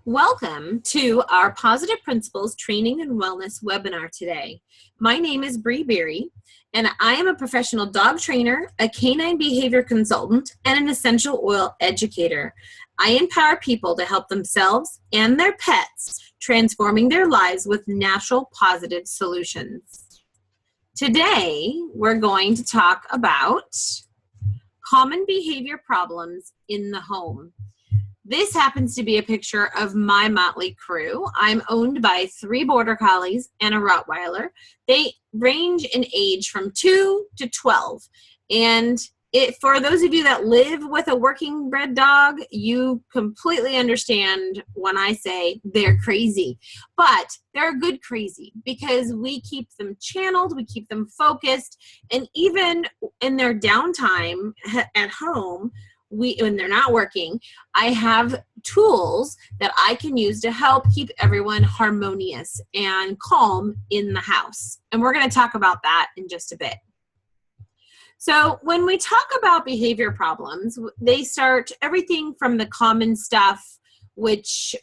Welcome to our Pawsitive Principles Training and Wellness webinar today. My name is Bree Beery, and I am a professional dog trainer, a canine behavior consultant, and an essential oil educator. I empower people to help themselves and their pets, transforming their lives with natural, positive solutions. Today, we're going to talk about common behavior problems in the home. This happens to be a picture of my motley crew. I'm owned by 3 Border Collies and a Rottweiler. They range in age from 2 to 12. And for those of you that live with a working bred dog, you completely understand when I say they're crazy. But they're good crazy because we keep them channeled, we keep them focused, and even in their downtime at home, when they're not working, I have tools that I can use to help keep everyone harmonious and calm in the house. And we're going to talk about that in just a bit. So when we talk about behavior problems, they start everything from the common stuff, which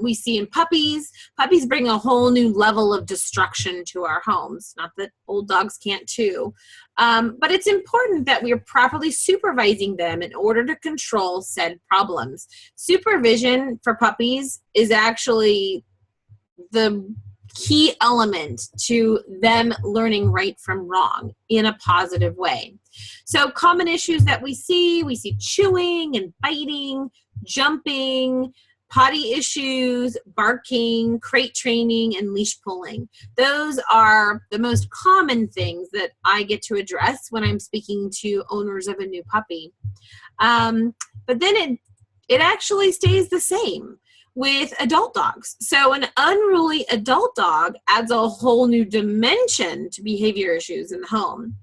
we see in puppies. Puppies bring a whole new level of destruction to our homes. Not that old dogs can't too, but it's important that we are properly supervising them in order to control said problems. Supervision for puppies is actually the key element to them learning right from wrong in a positive way. So common issues that we see chewing and biting, jumping, potty issues, barking, crate training, and leash pulling. Those are the most common things that I get to address when I'm speaking to owners of a new puppy. But then it actually stays the same with adult dogs. So an unruly adult dog adds a whole new dimension to behavior issues in the home.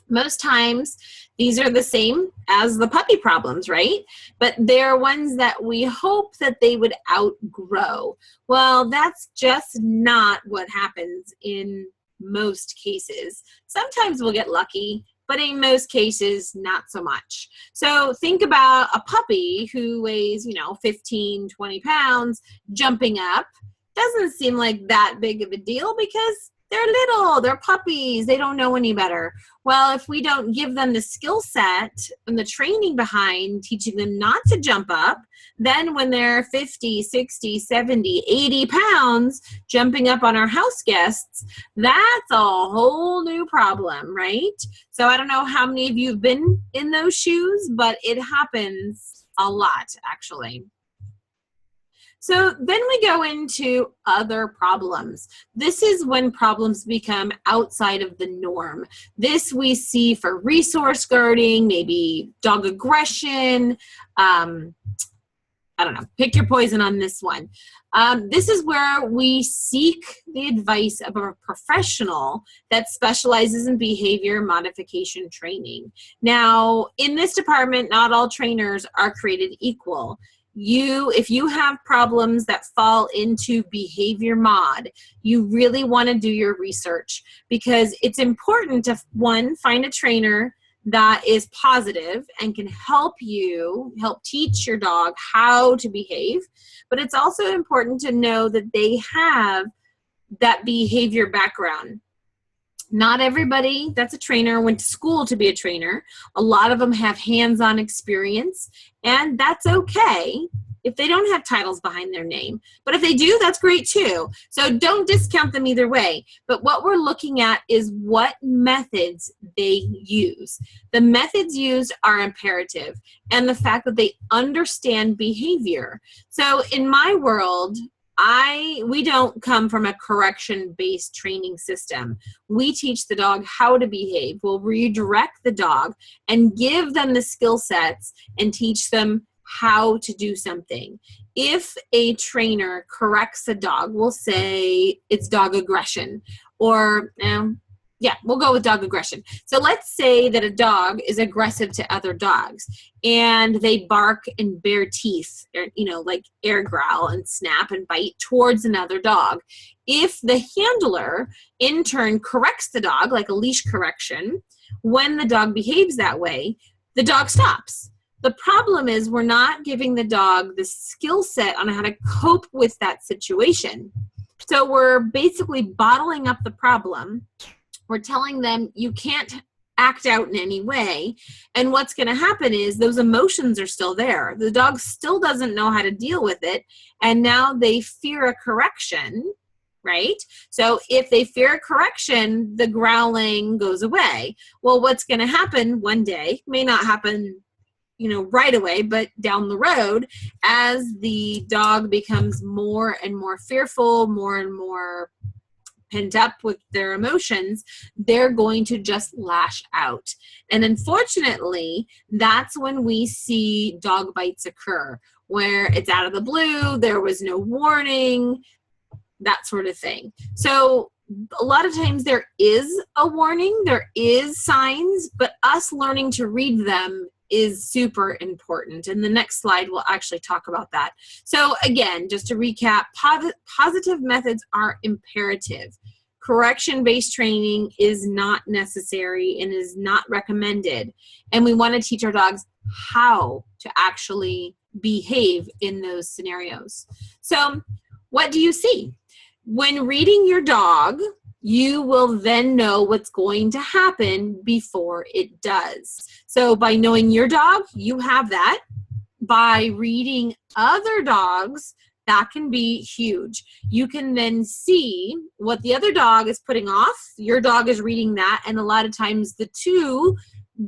Most times, these are the same as the puppy problems, right? But they're ones that we hope that they would outgrow. Well, that's just not what happens in most cases. Sometimes we'll get lucky, but in most cases, not so much. So think about a puppy who weighs, 15, 20 pounds, jumping up. Doesn't seem like that big of a deal because they're little, they're puppies, they don't know any better. Well, if we don't give them the skill set and the training behind teaching them not to jump up, then when they're 50, 60, 70, 80 pounds jumping up on our house guests, that's a whole new problem, right? So I don't know how many of you have been in those shoes, but it happens a lot, actually. So then we go into other problems. This is when problems become outside of the norm. This we see for resource guarding, maybe dog aggression. I don't know, pick your poison on this one. This is where we seek the advice of a professional that specializes in behavior modification training. Now, in this department, not all trainers are created equal. If you have problems that fall into behavior mod, you really want to do your research because it's important to, one, find a trainer that is positive and can help teach your dog how to behave. But it's also important to know that they have that behavior background. Not everybody that's a trainer went to school to be a trainer. A lot of them have hands-on experience, and that's okay if they don't have titles behind their name. But if they do, that's great too. So don't discount them either way. But what we're looking at is what methods they use. The methods used are imperative, and the fact that they understand behavior. So in my world, we don't come from a correction-based training system. We teach the dog how to behave. We'll redirect the dog and give them the skill sets and teach them how to do something. If a trainer corrects a dog, we'll say it's dog aggression, or we'll go with dog aggression. So let's say that a dog is aggressive to other dogs and they bark and bare teeth, like air growl and snap and bite towards another dog. If the handler in turn corrects the dog, like a leash correction, when the dog behaves that way, the dog stops. The problem is we're not giving the dog the skill set on how to cope with that situation. So we're basically bottling up the problem. We're telling them you can't act out in any way. And what's going to happen is those emotions are still there. The dog still doesn't know how to deal with it. And now they fear a correction, right? So if they fear a correction, the growling goes away. Well, what's going to happen one day, may not happen, right away, but down the road, as the dog becomes more and more fearful, more and more pent up with their emotions, they're going to just lash out. And unfortunately, that's when we see dog bites occur, where it's out of the blue, there was no warning, that sort of thing. So a lot of times there is a warning, there is signs, but us learning to read them is super important. And the next slide will actually talk about that. So again, just to recap, positive methods are imperative. Correction-based training is not necessary and is not recommended. And we want to teach our dogs how to actually behave in those scenarios. So what do you see? When reading your dog, you will then know what's going to happen before it does. So by knowing your dog, you have that. By reading other dogs, that can be huge. You can then see what the other dog is putting off. Your dog is reading that, and a lot of times the two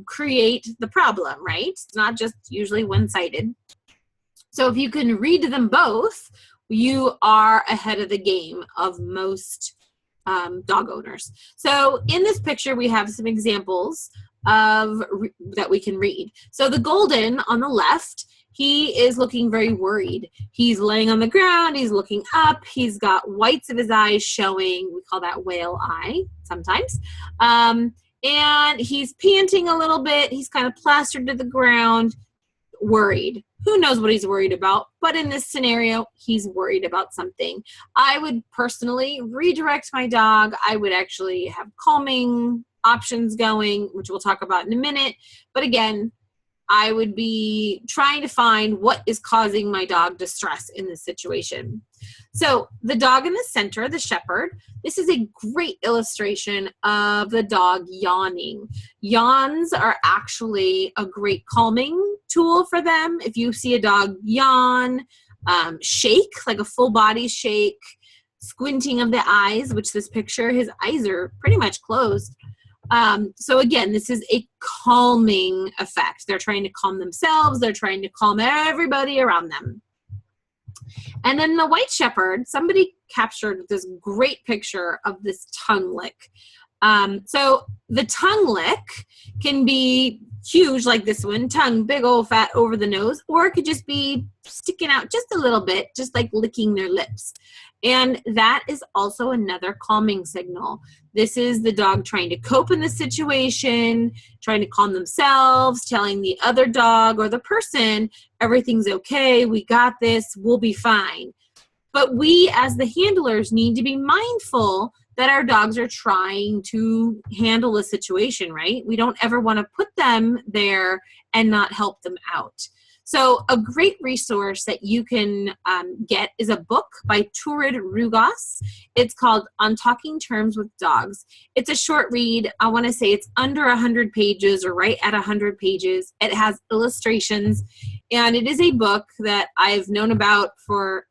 create the problem, right? It's not just usually one-sided. So if you can read them both, you are ahead of the game of most dog owners. So in this picture, we have some examples of that we can read. So the golden on the left, he is looking very worried. He's laying on the ground, he's looking up, he's got whites of his eyes showing. We call that whale eye sometimes. And he's panting a little bit. He's kind of plastered to the ground, worried. Who knows what he's worried about? But in this scenario, he's worried about something. I would personally redirect my dog. I would actually have calming options going, which we'll talk about in a minute. But again, I would be trying to find what is causing my dog distress in this situation. So the dog in the center, the shepherd, this is a great illustration of the dog yawning. Yawns are actually a great calming tool for them. If you see a dog yawn, shake, like a full body shake, squinting of the eyes, which this picture, his eyes are pretty much closed. So again, this is a calming effect. They're trying to calm themselves. They're trying to calm everybody around them. And then the white shepherd, somebody captured this great picture of this tongue lick. So the tongue lick can be huge like this one, tongue big old fat over the nose, or it could just be sticking out just a little bit, just like licking their lips. And that is also another calming signal. This is the dog trying to cope in the situation, trying to calm themselves, telling the other dog or the person, everything's okay, we got this, we'll be fine. But we as the handlers need to be mindful that our dogs are trying to handle a situation, right? We don't ever want to put them there and not help them out. So a great resource that you can get is a book by Turid Rugos. It's called On Talking Terms with Dogs. It's a short read. I want to say it's under 100 pages or right at 100 pages. It has illustrations, and it is a book that I've known about for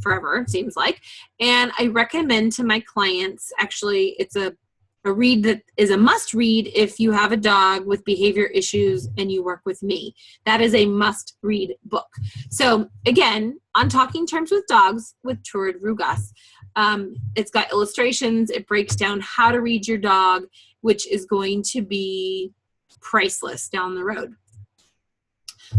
forever, it seems like. And I recommend to my clients, actually, it's a read that is a must read if you have a dog with behavior issues and you work with me. That is a must read book. So again, On Talking Terms with Dogs with Turid Rugos. It's got illustrations. It breaks down how to read your dog, which is going to be priceless down the road.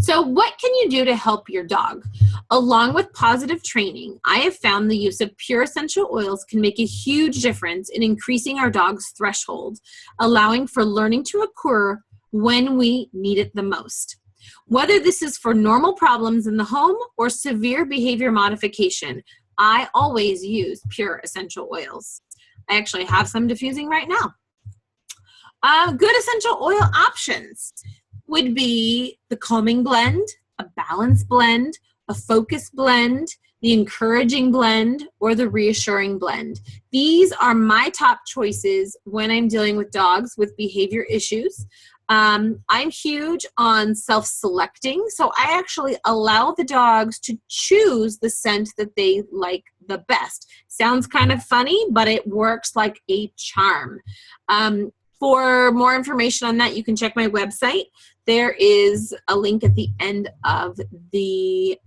So what can you do to help your dog? Along with positive training, I have found the use of pure essential oils can make a huge difference in increasing our dog's threshold, allowing for learning to occur when we need it the most. Whether this is for normal problems in the home or severe behavior modification, I always use pure essential oils. I actually have some diffusing right now. Good essential oil options. would be the calming blend, a balance blend, a focus blend, the encouraging blend, or the reassuring blend. These are my top choices when I'm dealing with dogs with behavior issues. I'm huge on self-selecting, so I actually allow the dogs to choose the scent that they like the best. Sounds kind of funny, but it works like a charm. For more information on that, you can check my website. There is a link at the end of the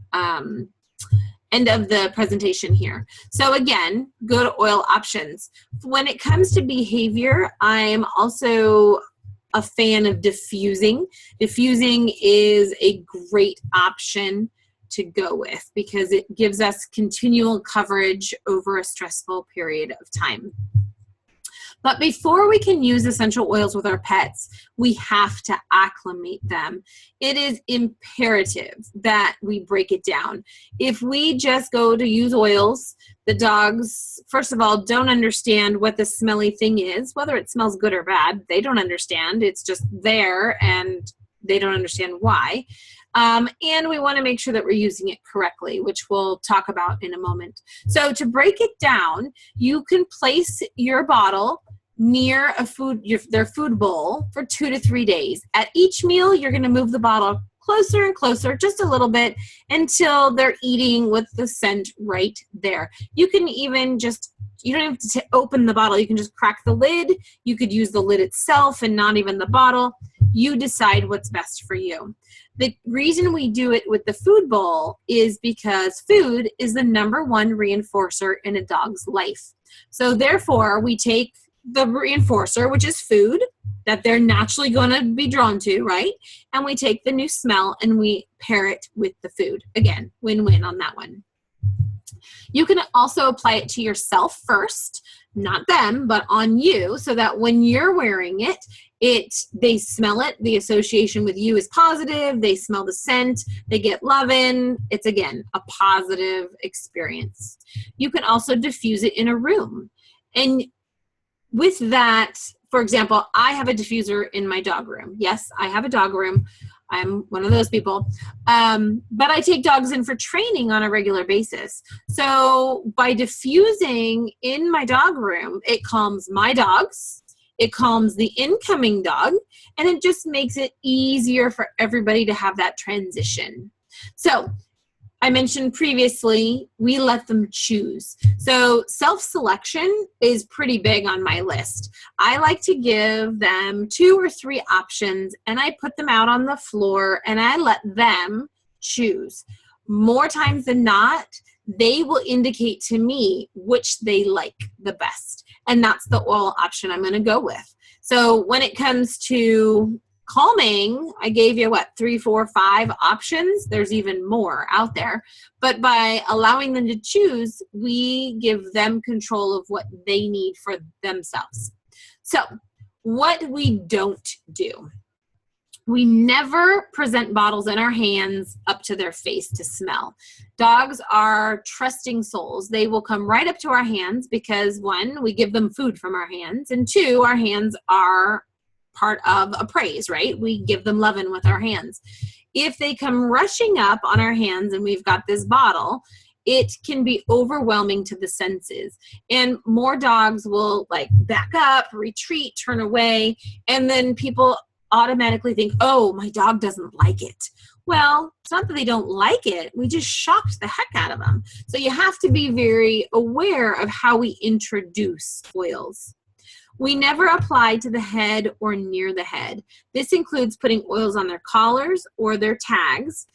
presentation here. So again, go to oil options. When it comes to behavior, I'm also a fan of diffusing. Diffusing is a great option to go with because it gives us continual coverage over a stressful period of time. But before we can use essential oils with our pets, we have to acclimate them. It is imperative that we break it down. If we just go to use oils, the dogs, first of all, don't understand what the smelly thing is, whether it smells good or bad. They don't understand. It's just there and they don't understand why. And we want to make sure that we're using it correctly, which we'll talk about in a moment. So to break it down, you can place your bottle near their food bowl for 2 to 3 days. At each meal, you're going to move the bottle closer and closer, just a little bit, until they're eating with the scent right there. You can even you don't have to open the bottle. You can just crack the lid. You could use the lid itself and not even the bottle. You decide what's best for you. The reason we do it with the food bowl is because food is the #1 reinforcer in a dog's life. So therefore, we take the reinforcer, which is food, that they're naturally going to be drawn to, right? And we take the new smell and we pair it with the food. Again, win-win on that one. You can also apply it to yourself first, not them, but on you, so that when you're wearing it, they smell it. The association with you is positive. They smell the scent. They get loving. It's, again, a positive experience. You can also diffuse it in a room. And with that, for example, I have a diffuser in my dog room. Yes, I have a dog room. I'm one of those people. But I take dogs in for training on a regular basis. So by diffusing in my dog room, it calms my dogs, it calms the incoming dog, and it just makes it easier for everybody to have that transition. So I mentioned previously, we let them choose. So self-selection is pretty big on my list. I like to give them 2 or 3 options, and I put them out on the floor, and I let them choose. More times than not, they will indicate to me which they like the best, and that's the oil option I'm going to go with. So when it comes to calming, I gave you 3, 4, 5 options. There's even more out there. But by allowing them to choose, we give them control of what they need for themselves. So what we don't do, we never present bottles in our hands up to their face to smell. Dogs are trusting souls. They will come right up to our hands because 1, we give them food from our hands, and 2, our hands are part of a praise, right? We give them loving with our hands. If they come rushing up on our hands and we've got this bottle, it can be overwhelming to the senses. And more dogs will back up, retreat, turn away, and then people automatically think, oh, my dog doesn't like it. Well, it's not that they don't like it. We just shocked the heck out of them. So you have to be very aware of how we introduce oils. We never apply to the head or near the head. This includes putting oils on their collars or their tags.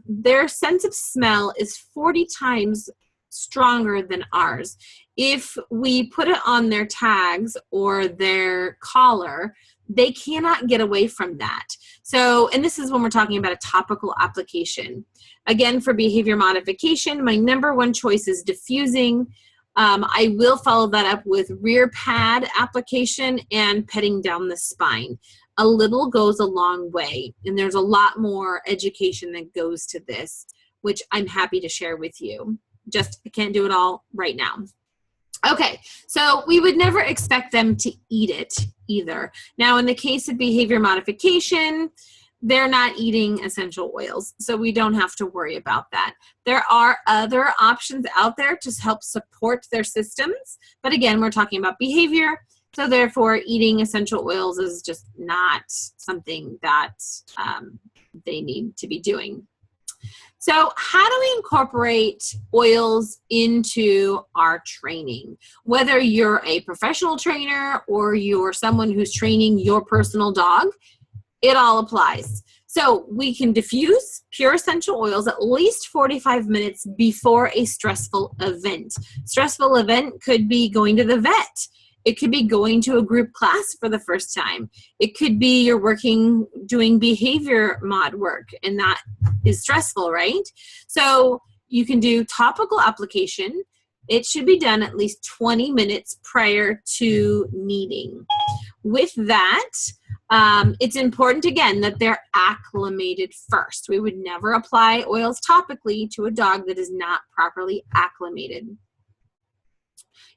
Their sense of smell is 40 times stronger than ours. If we put it on their tags or their collar, they cannot get away from that. So, and this is when we're talking about a topical application. Again, for behavior modification, my #1 choice is diffusing. I will follow that up with rear pad application and petting down the spine. A little goes a long way, and there's a lot more education that goes to this, which I'm happy to share with you. Just, I can't do it all right now. Okay, so we would never expect them to eat it either. Now, in the case of behavior modification, they're not eating essential oils, so we don't have to worry about that. There are other options out there to help support their systems, but again, we're talking about behavior, so therefore eating essential oils is just not something that they need to be doing. So how do we incorporate oils into our training? Whether you're a professional trainer or you're someone who's training your personal dog, it all applies. So we can diffuse pure essential oils at least 45 minutes before a stressful event. Stressful event could be going to the vet. It could be going to a group class for the first time. It could be you're doing behavior mod work, and that is stressful, right? So you can do topical application. It should be done at least 20 minutes prior to kneading. With that, it's important, again, that they're acclimated first. We would never apply oils topically to a dog that is not properly acclimated.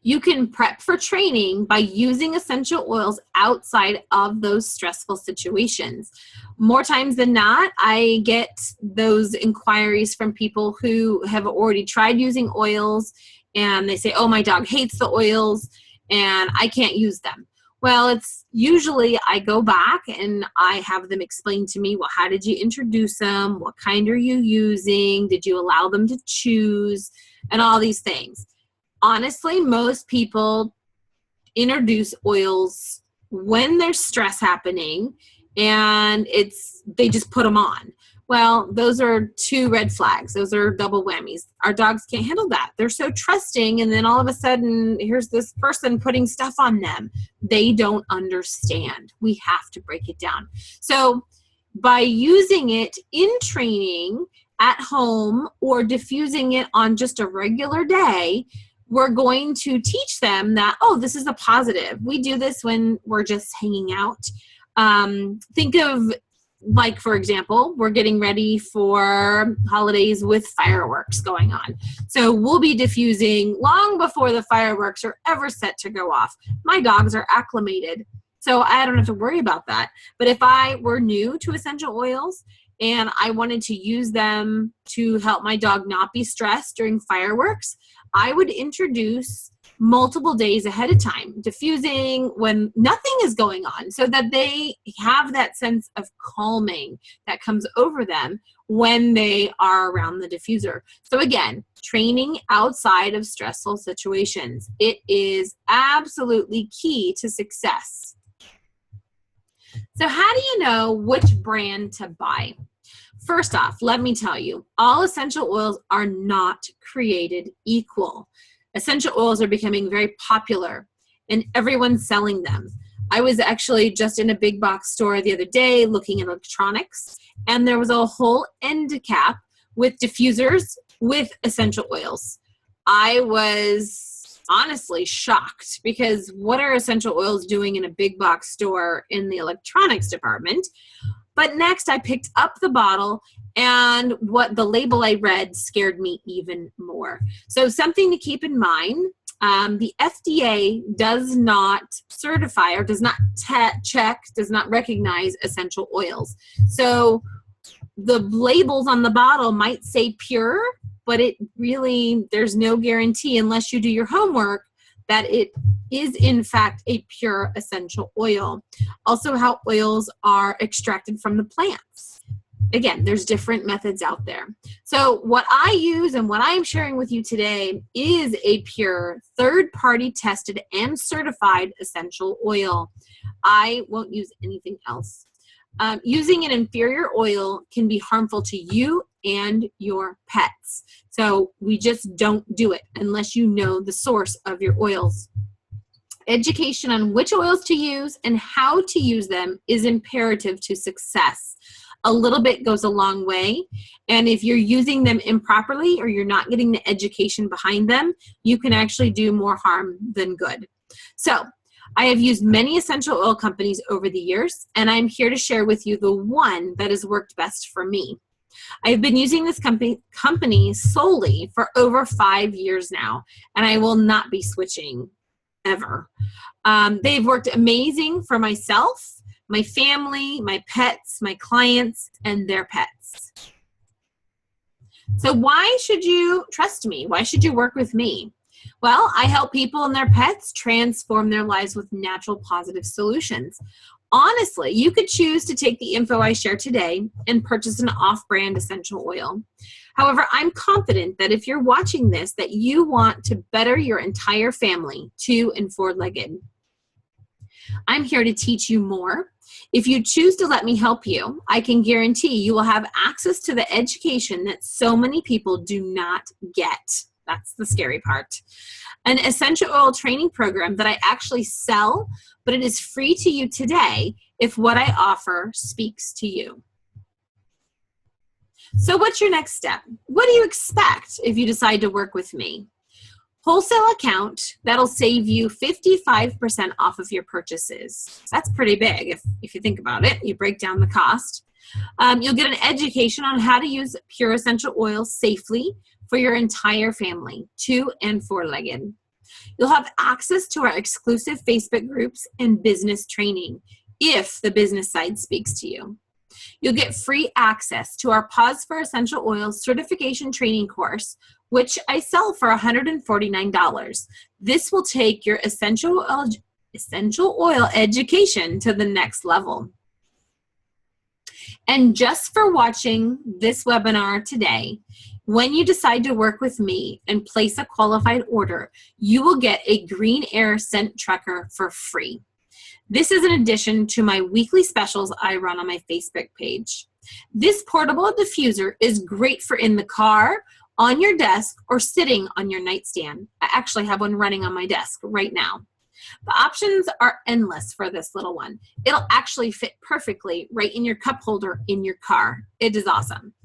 You can prep for training by using essential oils outside of those stressful situations. More times than not, I get those inquiries from people who have already tried using oils, and they say, oh, my dog hates the oils and I can't use them. Well, it's usually I go back and I have them explain to me, well, how did you introduce them? What kind are you using? Did you allow them to choose? And all these things. Honestly, most people introduce oils when there's stress happening and they just put them on. Well, those are two red flags. Those are double whammies. Our dogs can't handle that. They're so trusting, and then all of a sudden, here's this person putting stuff on them. They don't understand. We have to break it down. So by using it in training at home or diffusing it on just a regular day, we're going to teach them that, oh, this is a positive. We do this when we're just hanging out. Think of, like, for example, we're getting ready for holidays with fireworks going on. So we'll be diffusing long before the fireworks are ever set to go off. My dogs are acclimated, so I don't have to worry about that. But if I were new to essential oils and I wanted to use them to help my dog not be stressed during fireworks, I would introduce multiple days ahead of time, diffusing when nothing is going on, so that they have that sense of calming that comes over them when they are around the diffuser. So again, training outside of stressful situations. It is absolutely key to success. So how do you know which brand to buy? First off, let me tell you, all essential oils are not created equal. Essential oils are becoming very popular and everyone's selling them. I was actually just in a big box store the other day looking at electronics, and there was a whole end cap with diffusers with essential oils. I was honestly shocked, because what are essential oils doing in a big box store in the electronics department? But next I picked up the bottle, and what the label I read scared me even more. So something to keep in mind, the FDA does not certify or does not check, does not recognize essential oils. So the labels on the bottle might say pure, but there's no guarantee unless you do your homework that it is in fact a pure essential oil. Also, how oils are extracted from the plants. Again, there's different methods out there. So what I use and what I'm sharing with you today is a pure, third-party tested and certified essential oil. I won't use anything else. Using an inferior oil can be harmful to you and your pets. So we just don't do it unless you know the source of your oils. Education on which oils to use and how to use them is imperative to success. A little bit goes a long way, and if you're using them improperly or you're not getting the education behind them, you can actually do more harm than good. So I have used many essential oil companies over the years, and I'm here to share with you the one that has worked best for me. I've been using this company solely for over 5 years now, and I will not be switching ever. They've worked amazing for myself, my family, my pets, my clients, and their pets. So why should you trust me? Why should you work with me? Well, I help people and their pets transform their lives with natural, positive solutions. Honestly, you could choose to take the info I share today and purchase an off-brand essential oil. However, I'm confident that if you're watching this, that you want to better your entire family, 2- and 4-legged. I'm here to teach you more. If you choose to let me help you, I can guarantee you will have access to the education that so many people do not get. That's the scary part. An essential oil training program that I actually sell, but it is free to you today if what I offer speaks to you. So what's your next step? What do you expect if you decide to work with me? Wholesale account, that'll save you 55% off of your purchases. That's pretty big if you think about it. You break down the cost. You'll get an education on how to use pure essential oils safely for your entire family, 2- and 4-legged. You'll have access to our exclusive Facebook groups and business training if the business side speaks to you. You'll get free access to our Paws for Essential Oils certification training course, which I sell for $149. This will take your essential oil education to the next level. And just for watching this webinar today, when you decide to work with me and place a qualified order, you will get a green air scent tracker for free. This is in addition to my weekly specials I run on my Facebook page. This portable diffuser is great for in the car, on your desk, or sitting on your nightstand. I actually have one running on my desk right now. The options are endless for this little one. It'll actually fit perfectly right in your cup holder in your car. It is awesome.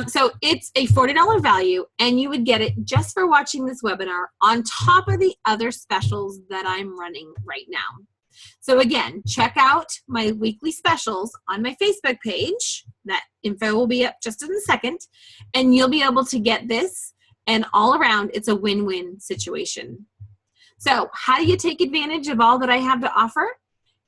So it's a $40 value, and you would get it just for watching this webinar on top of the other specials that I'm running right now. So again, check out my weekly specials on my Facebook page. That info will be up just in a second, and you'll be able to get this, and all around, it's a win-win situation. So how do you take advantage of all that I have to offer?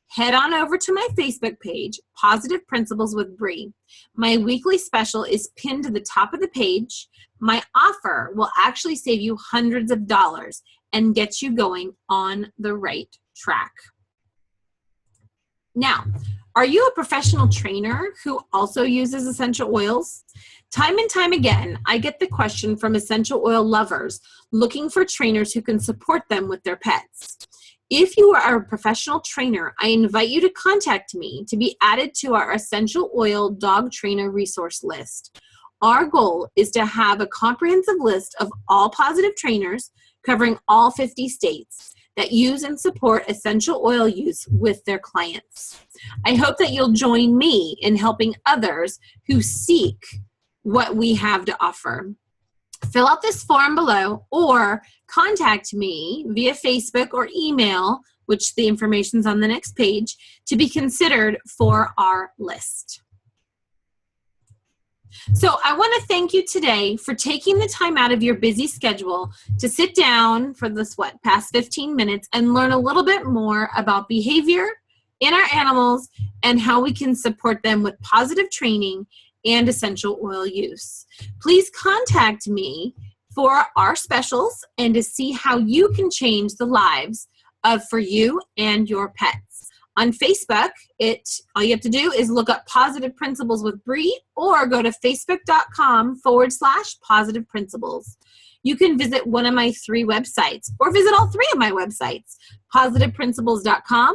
Head on over to my Facebook page, Pawsitive Principles with Bree. My weekly special is pinned to the top of the page. My offer will actually save you hundreds of dollars and get you going on the right track. Now, are you a professional trainer who also uses essential oils? Time and time again, I get the question from essential oil lovers looking for trainers who can support them with their pets. If you are a professional trainer, I invite you to contact me to be added to our essential oil dog trainer resource list. Our goal is to have a comprehensive list of all positive trainers covering all 50 states that use and support essential oil use with their clients. I hope that you'll join me in helping others who seek what we have to offer. Fill out this form below or contact me via Facebook or email, which the information's on the next page, to be considered for our list. So I want to thank you today for taking the time out of your busy schedule to sit down for this, past 15 minutes and learn a little bit more about behavior in our animals and how we can support them with positive training and essential oil use. Please contact me for our specials and to see how you can change the lives for you and your pets. On Facebook, all you have to do is look up Pawsitive Principles with Bree or go to facebook.com/Pawsitive Principles. You can visit one of my 3 websites or visit all 3 of my websites, PawsitivePrinciples.com,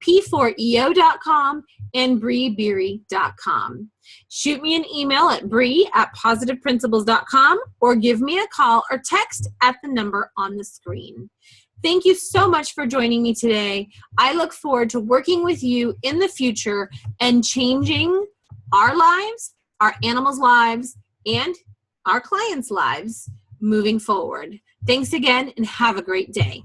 P4EO.com, and BreeBeery.com. Shoot me an email at Bree@PawsitivePrinciples.com or give me a call or text at the number on the screen. Thank you so much for joining me today. I look forward to working with you in the future and changing our lives, our animals' lives, and our clients' lives moving forward. Thanks again and have a great day.